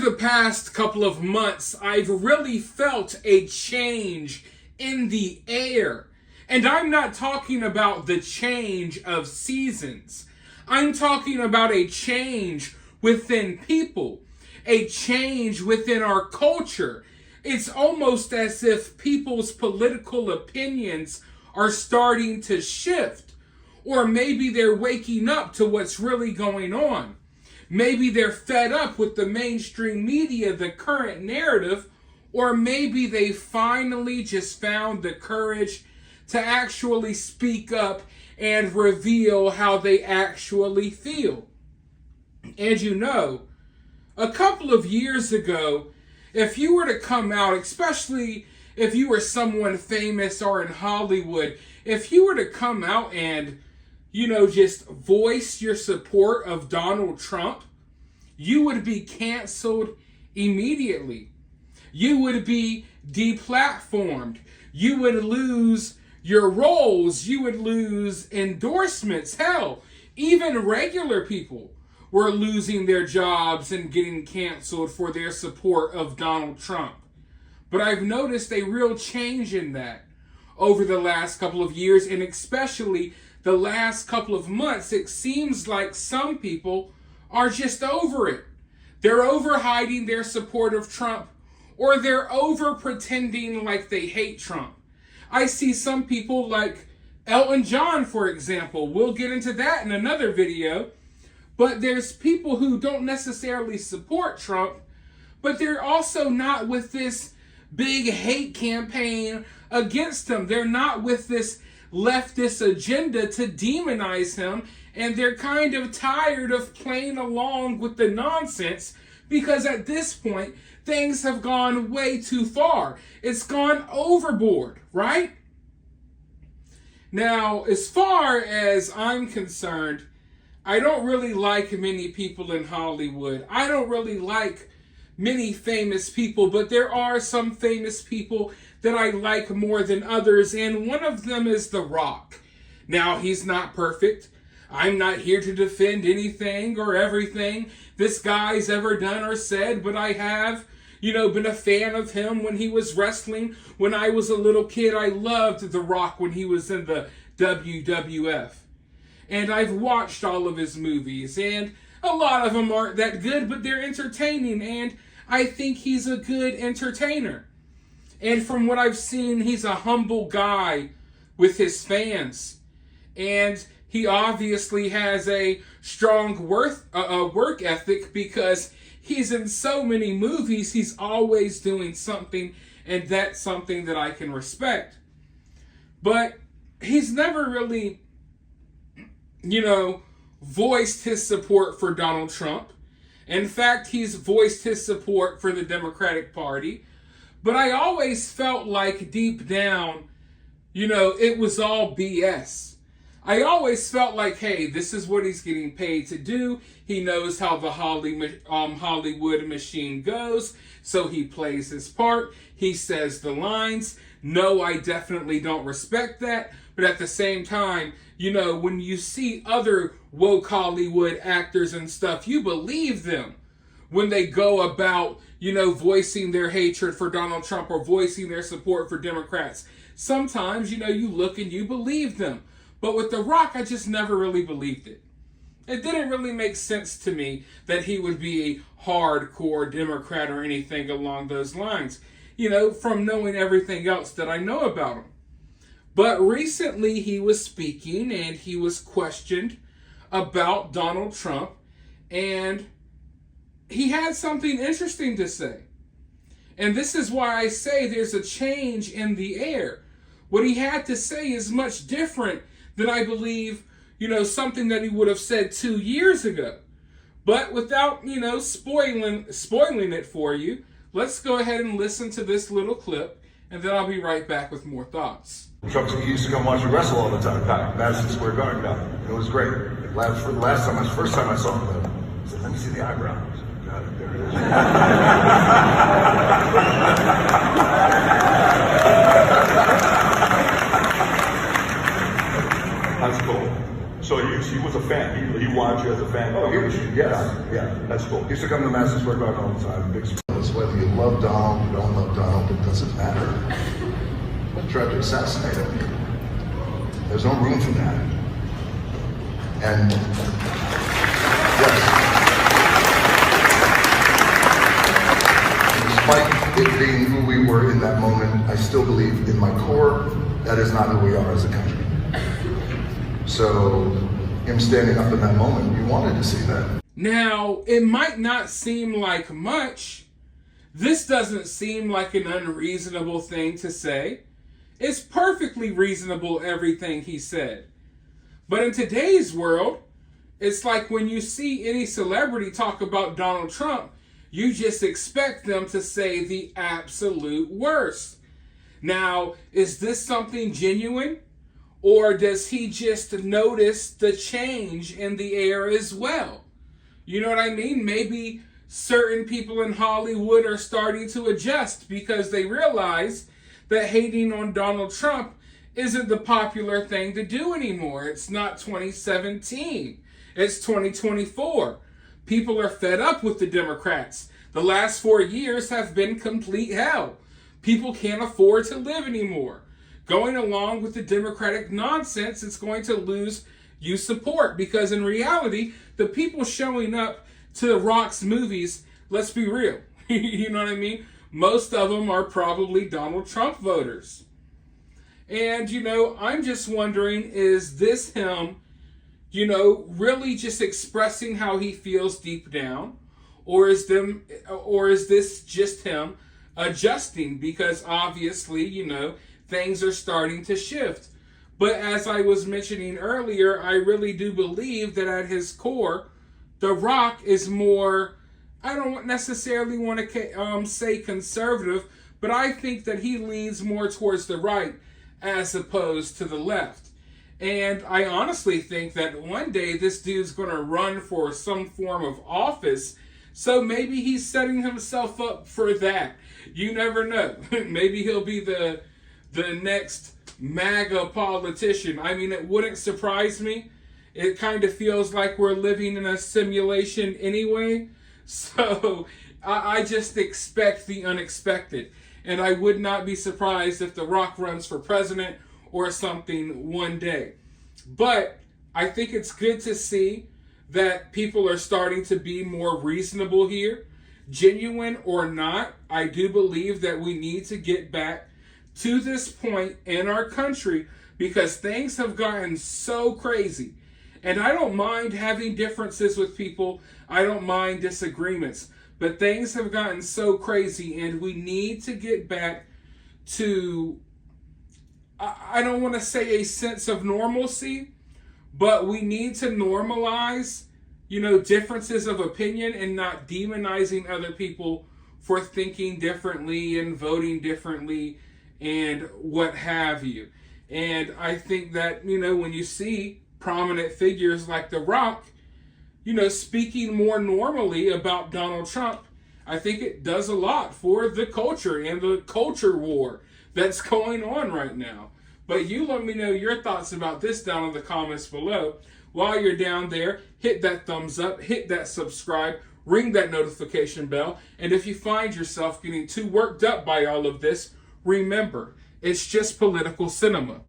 the past couple of months, I've really felt a change in the air. And I'm not talking about the change of seasons. I'm talking about a change within people, a change within our culture. It's almost as if people's political opinions are starting to shift. Or maybe they're waking up to what's really going on. Maybe they're fed up with the mainstream media, the current narrative, or maybe they finally just found the courage to actually speak up and reveal how they actually feel. And you know, a couple of years ago, if you were to come out, especially if you were someone famous or in Hollywood, if you were to come out and just voice your support of Donald Trump, you would be canceled immediately. You would be deplatformed. You would lose your roles. You would lose endorsements. Hell, even regular people were losing their jobs and getting canceled for their support of Donald Trump. But I've noticed a real change in that over the last couple of years, and especially the last couple of months. It seems like some people are just over it. They're over hiding their support of Trump, or they're over pretending like they hate Trump. I see some people like Elton John, for example. We'll get into that in another video. But there's people who don't necessarily support Trump, but they're also not with this big hate campaign against him. They're not with this leftist agenda to demonize him, and they're kind of tired of playing along with the nonsense because at this point, things have gone way too far. It's gone overboard, right? Now, as far as I'm concerned, I don't really like many people in Hollywood. I don't really like many famous people, but there are some famous people that I like more than others, and one of them is The Rock. Now, he's not perfect. I'm not here to defend anything or everything this guy's ever done or said, but I have, been a fan of him when he was wrestling. When I was a little kid, I loved The Rock when he was in the WWF. And I've watched all of his movies, and a lot of them aren't that good, but they're entertaining, and I think he's a good entertainer. And from what I've seen, he's a humble guy with his fans. And he obviously has a strong work ethic because he's in so many movies. He's always doing something, and that's something that I can respect. But he's never really, voiced his support for Donald Trump. In fact, he's voiced his support for the Democratic Party. But I always felt like deep down, it was all BS. I always felt like, hey, this is what he's getting paid to do. He knows how the Hollywood machine goes, so he plays his part. He says the lines. No, I definitely don't respect that. But at the same time, when you see other woke Hollywood actors and stuff, you believe them when they go about, voicing their hatred for Donald Trump or voicing their support for Democrats. Sometimes, you look and you believe them. But with The Rock, I just never really believed it. It didn't really make sense to me that he would be a hardcore Democrat or anything along those lines, from knowing everything else that I know about him. But recently he was speaking and he was questioned about Donald Trump, and he had something interesting to say. And this is why I say there's a change in the air. What he had to say is much different than I believe, something that he would have said 2 years ago. But without, spoiling it for you, let's go ahead and listen to this little clip, and then I'll be right back with more thoughts. Trump used to come watch you wrestle all the time, Madison Square Garden down there. It was great. First time I saw him, I said, let me see the eyebrows. Got it, there it is. That's cool. So he was a fan. He watched you as a fan. Oh, yeah, that's cool. He used to come to Madison Square Garden all the time. Big spoilers. Whether you love Donald, you don't love Donald, it doesn't matter. But tried to assassinate him. There's no room for that. And yes, despite it being who we were in that moment, I still believe in my core that is not who we are as a country. So him standing up in that moment, you wanted to see that. Now, it might not seem like much. This doesn't seem like an unreasonable thing to say. It's perfectly reasonable, everything he said. But in today's world, it's like when you see any celebrity talk about Donald Trump, you just expect them to say the absolute worst. Now, is this something genuine? Or does he just notice the change in the air as well? You know what I mean? Maybe certain people in Hollywood are starting to adjust because they realize that hating on Donald Trump isn't the popular thing to do anymore. It's not 2017. It's 2024. People are fed up with the Democrats. The last 4 years have been complete hell. People can't afford to live anymore. Going along with the Democratic nonsense, it's going to lose you support because in reality, the people showing up to The Rock's movies, let's be real, you know what I mean? Most of them are probably Donald Trump voters. And, I'm just wondering, is this him, really just expressing how he feels deep down? Or is this just him adjusting? Because obviously, things are starting to shift. But as I was mentioning earlier, I really do believe that at his core, The Rock is more, I don't necessarily want to say conservative, but I think that he leans more towards the right as opposed to the left. And I honestly think that one day this dude's going to run for some form of office. So maybe he's setting himself up for that. You never know. Maybe he'll be the next MAGA politician. I mean, it wouldn't surprise me. It kind of feels like we're living in a simulation anyway. So I just expect the unexpected. And I would not be surprised if The Rock runs for president or something one day. But I think it's good to see that people are starting to be more reasonable here. Genuine or not, I do believe that we need to get back to this point in our country because things have gotten so crazy. And I don't mind having differences with people. I don't mind disagreements. But things have gotten so crazy and we need to get back to, I don't want to say a sense of normalcy, but we need to normalize, differences of opinion and not demonizing other people for thinking differently and voting differently and what have you. And I think that, when you see prominent figures like The Rock, speaking more normally about Donald Trump, I think it does a lot for the culture and the culture war that's going on right now. But you let me know your thoughts about this down in the comments below. While you're down there, hit that thumbs up, hit that subscribe, ring that notification bell. And if you find yourself getting too worked up by all of this, remember, it's just political cinema.